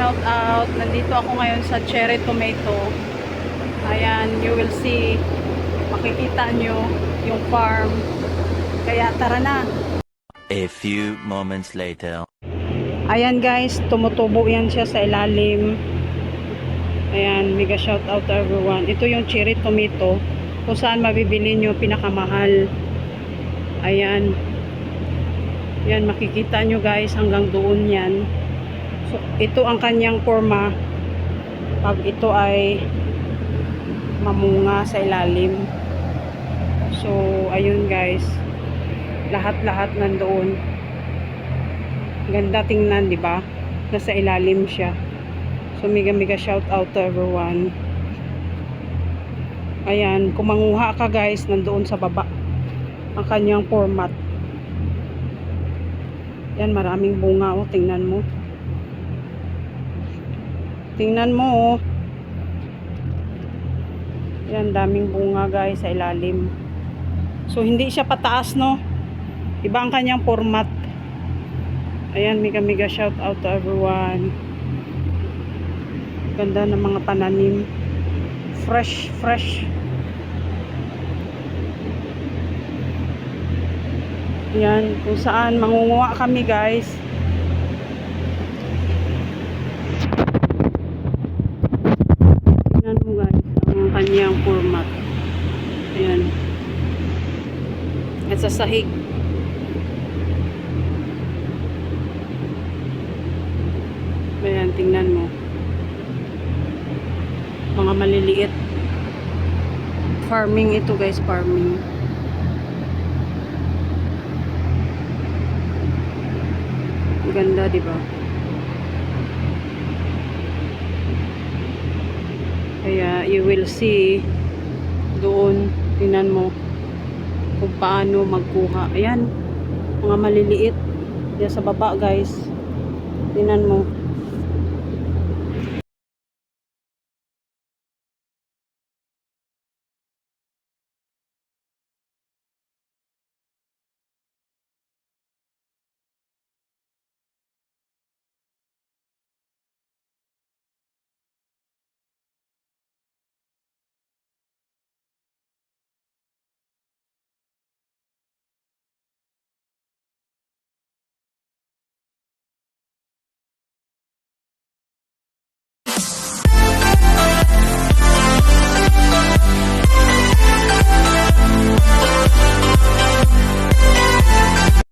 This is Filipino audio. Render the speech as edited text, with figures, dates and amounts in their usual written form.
shout out. Nandito ako ngayon sa cherry tomato. Ayan, you will see. Makikita nyo yung farm. Kaya tara na. A few moments later. Ayan guys, tumutubo yan siya sa ilalim. Ayan, mega shout out to everyone. Ito yung cherry tomato. Kung saan mabibili nyo pinakamahal. Ayan. Yan, makikita nyo guys hanggang doon yan. So, ito ang kanyang forma pag ito ay mamunga sa ilalim. So, ayun guys. Lahat-lahat nandoon. Ganda tingnan, di ba? Nasa ilalim siya. So, mega shout out to everyone. Ayan, kung manguha ka guys, nandoon sa baba ang kanyang format. Yan, maraming bunga, oh. Tingnan mo. Tingnan mo, oh. Yan, daming bunga guys sa ilalim. So, hindi siya pataas, no? Iba ang kanyang format. Ayan, mega shout out to everyone. Ganda ng mga pananim. Fresh. Yan, kung saan mangunguha kami guys. Tingnan mo guys ang kanyang format. Ayan. At sa sahig. Ayan, tingnan mo. Mga maliliit. Farming ito guys, farming. Ganda, di ba? Kaya you will see doon, tingnan mo kung paano magkuha. Ayan, mga maliliit. Diyan sa baba guys. Tingnan mo.